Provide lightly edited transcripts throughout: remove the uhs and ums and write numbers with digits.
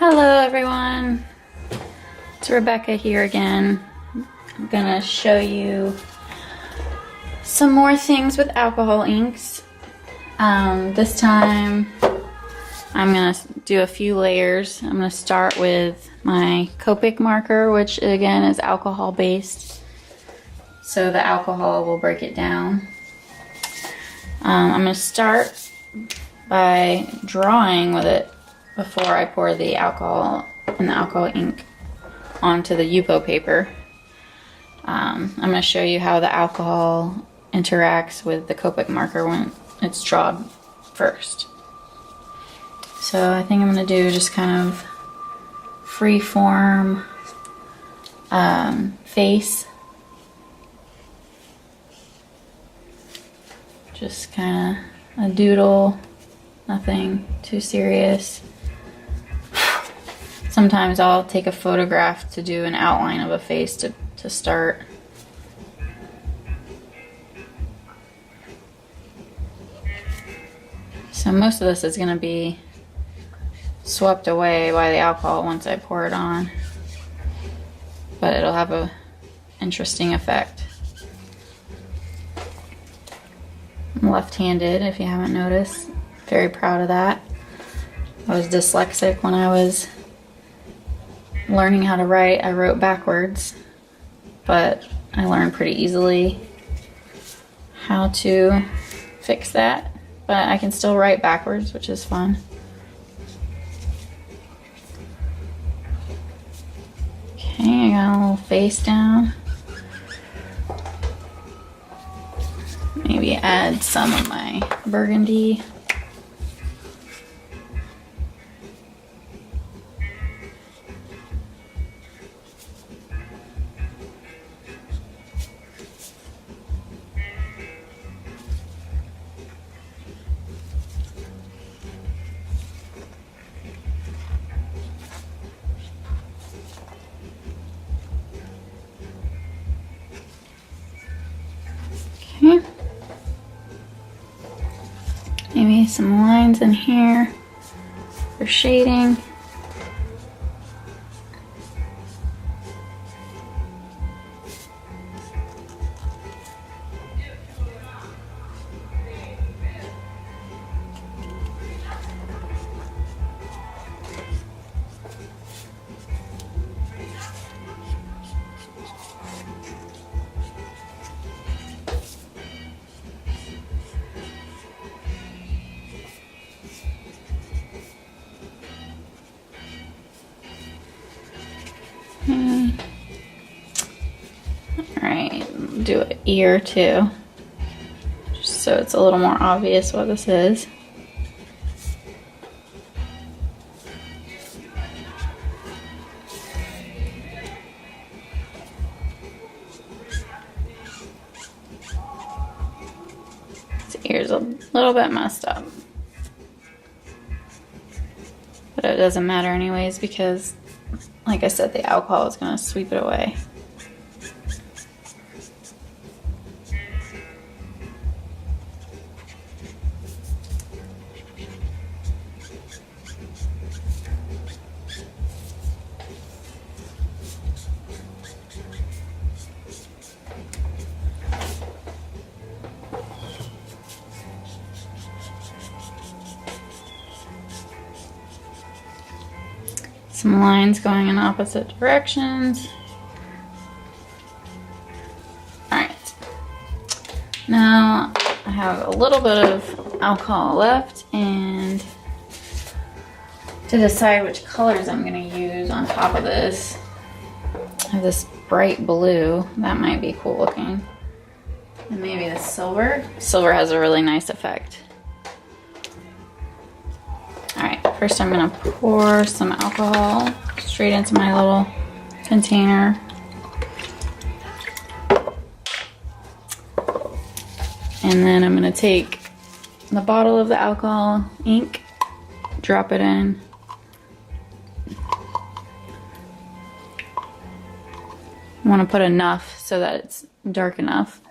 Hello everyone, it's Rebecca here again. I'm gonna show you some more things with alcohol inks. This time I'm gonna do a few layers. I'm gonna start with my Copic marker, which again is alcohol based, so the alcohol will break it down. I'm gonna start by drawing with it before I pour the alcohol and the alcohol ink onto the Yupo paper. I'm going to show you how the alcohol interacts with the Copic marker when it's drawn first. So I think I'm going to do just kind of free form face. Just kind of a doodle, nothing too serious. Sometimes I'll take a photograph to do an outline of a face to start. So most of this is going to be swept away by the alcohol once I pour it on, but it'll have a interesting effect. I'm left-handed, if you haven't noticed. Very proud of that. I was dyslexic when I was learning how to write. I wrote backwards, but I learned pretty easily how to fix that. But I can still write backwards, which is fun. Okay, I got a little face down. Maybe add some of my burgundy. Okay. Maybe some lines in here for shading. Alright, do an ear too, just so it's a little more obvious what this is. This ear's a little bit messed up, but it doesn't matter anyways because, like I said, the alcohol is going to sweep it away. Some lines going in opposite directions. Alright, now I have a little bit of alcohol left, and to decide which colors I'm going to use on top of this, I have this bright blue. That might be cool looking. And maybe the silver. Silver has a really nice effect. Alright, first I'm going to pour some alcohol straight into my little container. And then I'm going to take the bottle of the alcohol ink, drop it in. I want to put enough so that it's dark enough.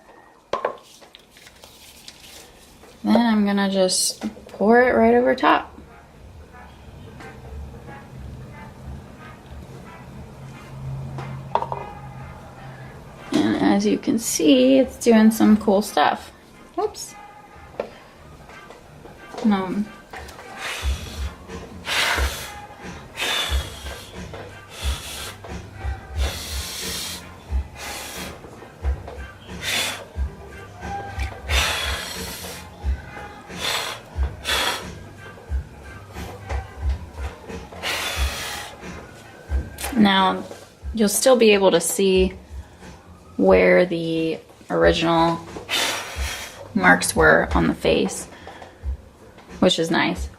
Then I'm going to just pour it right over top. as you can see, it's doing some cool stuff. Whoops. Now, you'll still be able to see where the original marks were on the face, which is nice.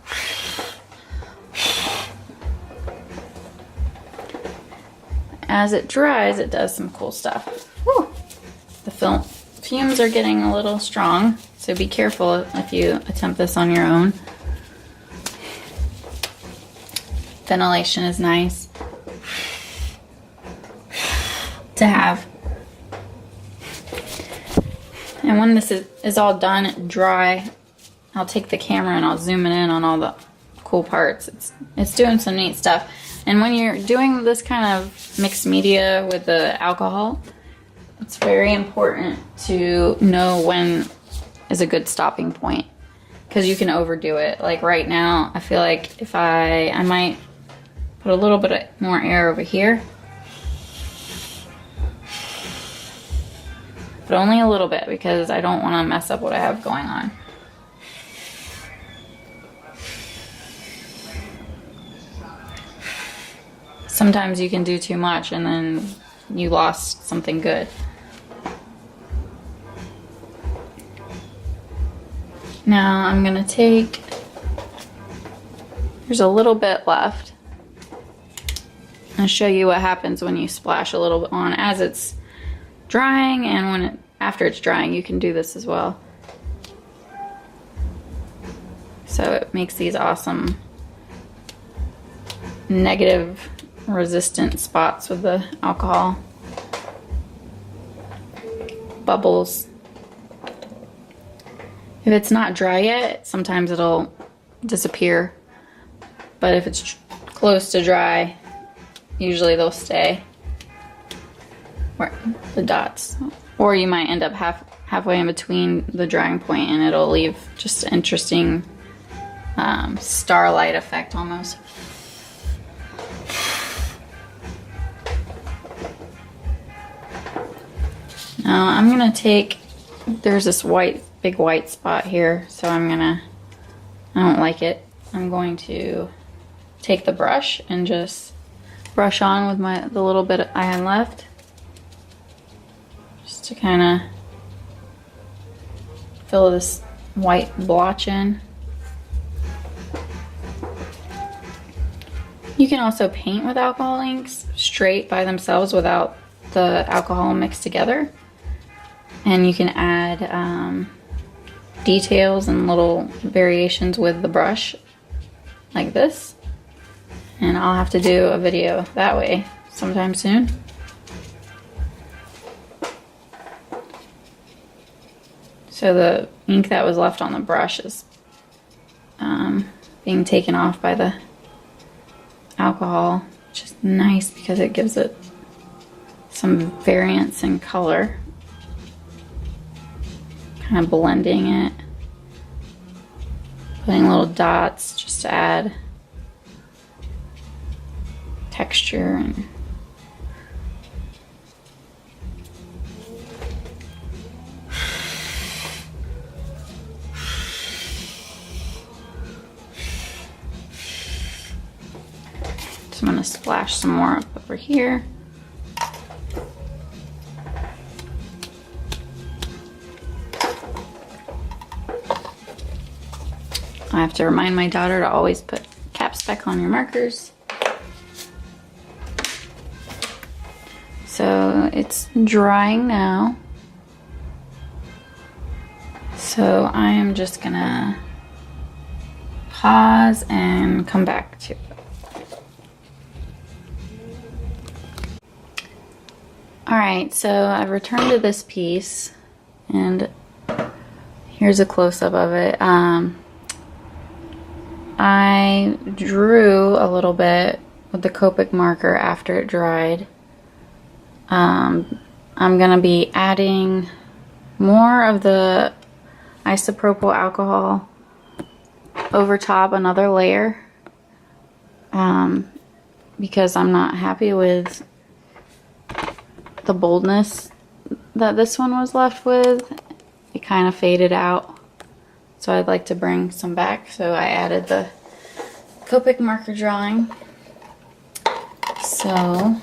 As it dries, it does some cool stuff. Whew. The fumes are getting a little strong, so be careful if you attempt this on your own. Ventilation is nice to have. And when this is all done and dry, I'll take the camera and I'll zoom it in on all the cool parts. It's doing some neat stuff. And when you're doing this kind of mixed media with the alcohol, it's very important to know when is a good stopping point, because you can overdo it. Like right now, I feel like if I might put a little bit more air over here, but only a little bit, because I don't want to mess up what I have going on. Sometimes you can do too much and then you lost something good. Now I'm going to take, there's a little bit left. I'll show you what happens when you splash a little bit on as it's drying, and after it's drying. You can do this as well. So it makes these awesome negative resistant spots with the alcohol. Bubbles. If it's not dry yet, sometimes it'll disappear, but if it's close to dry, usually they'll stay. Or the dots, or you might end up halfway in between the drying point, and it'll leave just an interesting starlight effect almost. Now I'm gonna take, there's this big white spot here, so I don't like it. I'm going to take the brush and just brush on with the little bit I had left, just to kind of fill this white blotch in. You can also paint with alcohol inks straight by themselves without the alcohol mixed together, and you can add details and little variations with the brush like this, and I'll have to do a video that way sometime soon. So the ink that was left on the brush is being taken off by the alcohol, which is nice because it gives it some variance in color. Kind of blending it, putting little dots just to add texture and so I'm going to splash some more up over here. I have to remind my daughter to always put cap spec on your markers. So it's drying now. So I am just gonna pause and come back to it. Alright, so I've returned to this piece, and here's a close-up of it. I drew a little bit with the Copic marker after it dried, I'm gonna be adding more of the isopropyl alcohol over top, another layer, because I'm not happy with the boldness that this one was left with. It kind of faded out, so I'd like to bring some back. So I added the Copic marker drawing. So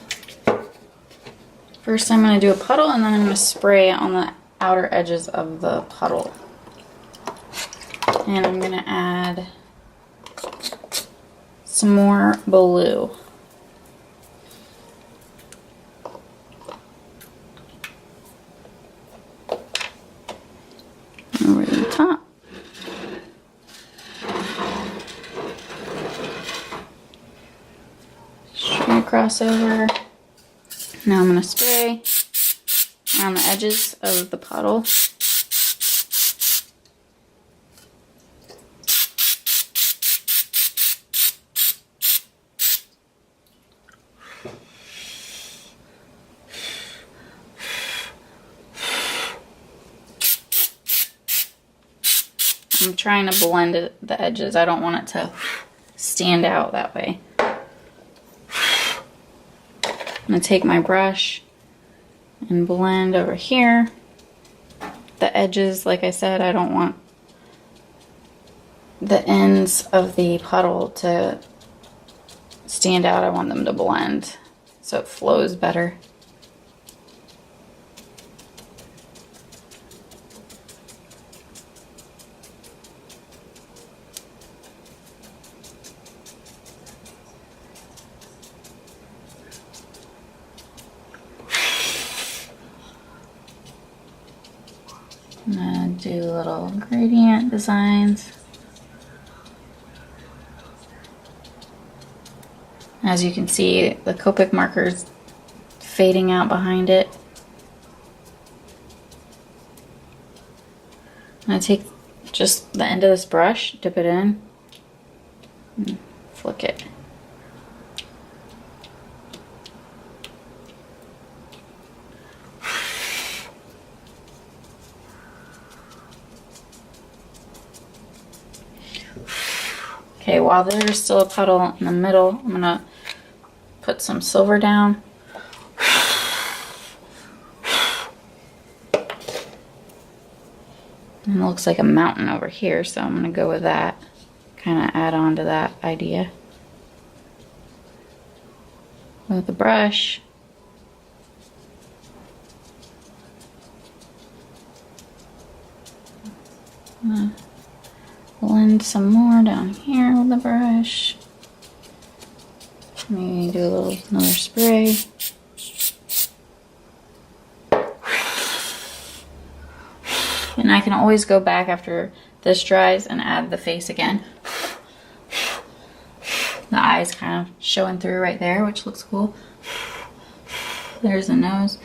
first I'm going to do a puddle, and then I'm going to spray on the outer edges of the puddle. And I'm going to add some more blue. Over the top. Straight across over. Now I'm going to spray around the edges of the puddle. I'm trying to blend the edges. I don't want it to stand out that way. I'm going to take my brush and blend over here. The edges, like I said, I don't want the ends of the puddle to stand out. I want them to blend so it flows better. I'm going to do little gradient designs. As you can see, the Copic marker's fading out behind it. I'm going to take just the end of this brush, dip it in, and flick it. Okay, while there's still a puddle in the middle, I'm going to put some silver down. And it looks like a mountain over here, so I'm going to go with that. Kind of add on to that idea. With the brush. Blend some more down here with the brush. Maybe do another spray. And I can always go back after this dries and add the face again. The eyes kind of showing through right there, which looks cool. There's the nose.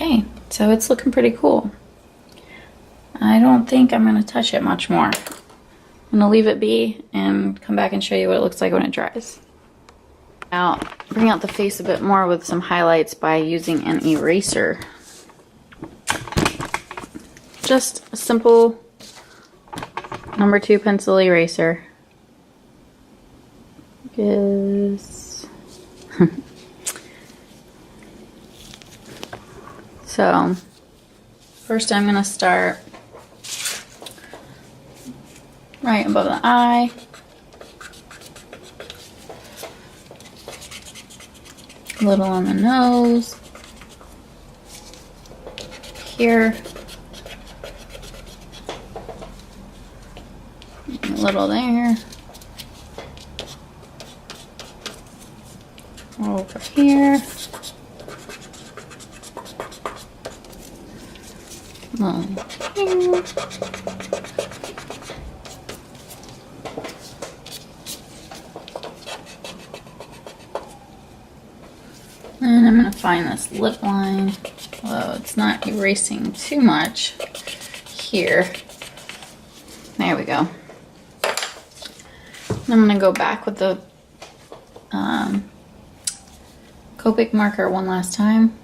Okay, so it's looking pretty cool. I don't think I'm going to touch it much more. I'm going to leave it be and come back and show you what it looks like when it dries. Now, bring out the face a bit more with some highlights by using an eraser. Just a simple #2 pencil eraser. Because so first I'm going to start right above the eye. A little on the nose. Here. A little there. over here. Here. And I'm going to find this lip line, although it's not erasing too much here. There we go. I'm going to go back with the Copic marker one last time.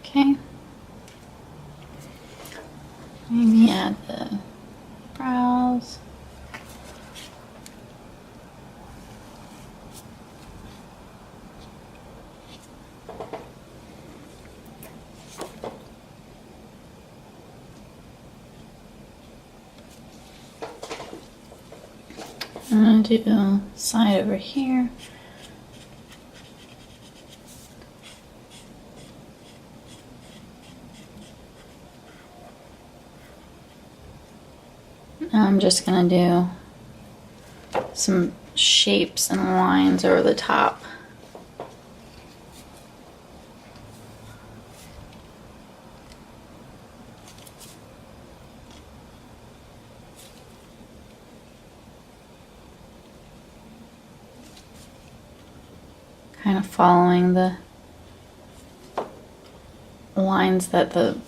Okay. Maybe add the brows. I'm going to do the side over here. Now I'm just going to do some shapes and lines over the top. Kind of following the lines that the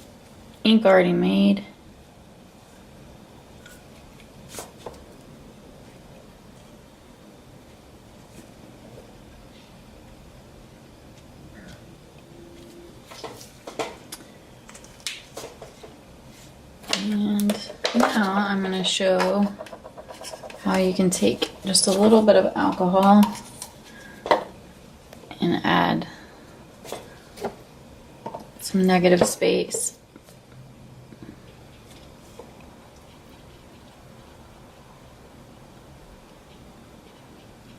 ink already made. And now I'm going to show how you can take just a little bit of alcohol and add some negative space.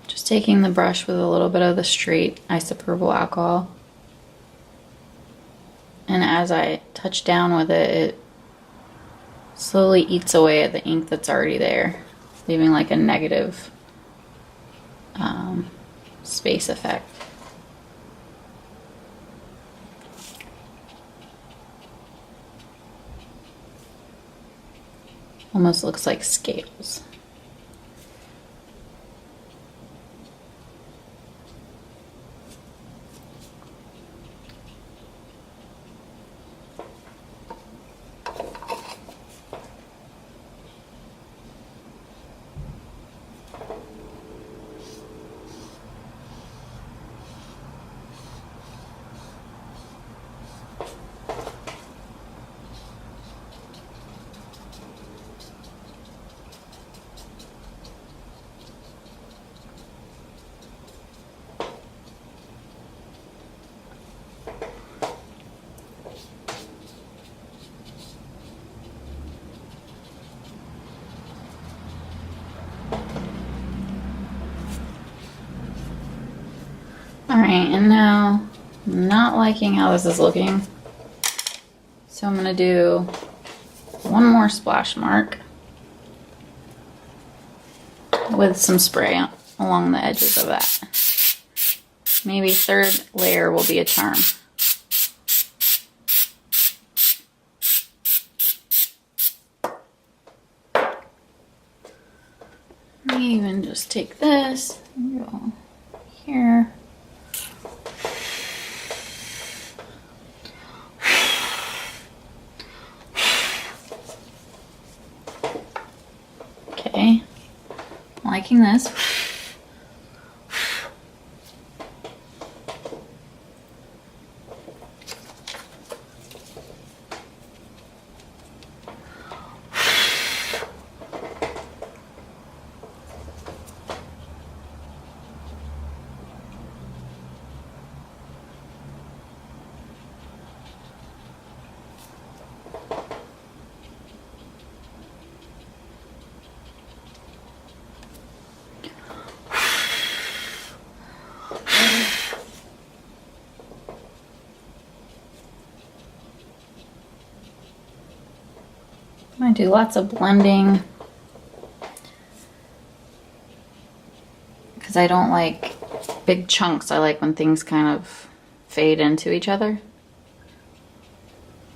Just taking the brush with a little bit of the straight isopropyl alcohol. And as I touch down with it, it slowly eats away at the ink that's already there, leaving like a negative space effect. Almost looks like scales. Alright, and now I'm not liking how this is looking, so I'm going to do one more splash mark with some spray along the edges of that. Maybe third layer will be a charm. Even just take this and go here. liking this. I do lots of blending because I don't like big chunks. I like when things kind of fade into each other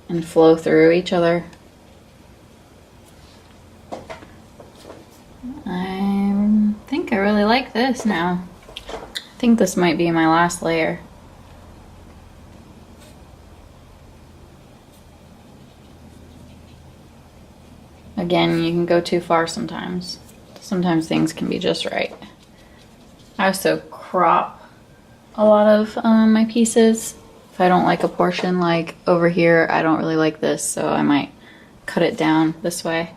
and flow through each other. I think I really like this now. I think this might be my last layer. Again, you can go too far sometimes. Sometimes things can be just right. I also crop a lot of my pieces. If I don't like a portion, like over here, I don't really like this, so I might cut it down this way.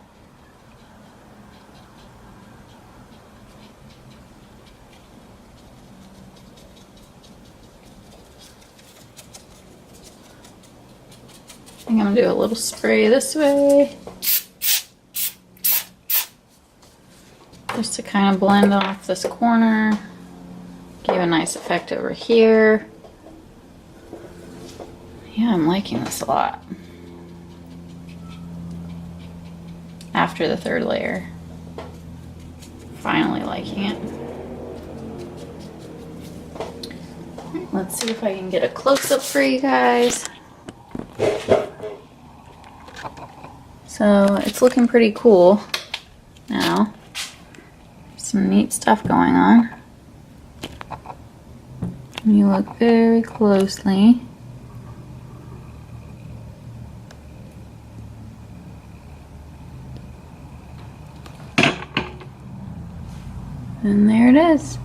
I think I'm gonna do a little spray this way, just to kind of blend off this corner, give a nice effect over here. Yeah, I'm liking this a lot. After the third layer, finally liking it. Let's see if I can get a close-up for you guys. So it's looking pretty cool now. Some neat stuff going on. You look very closely. And there it is.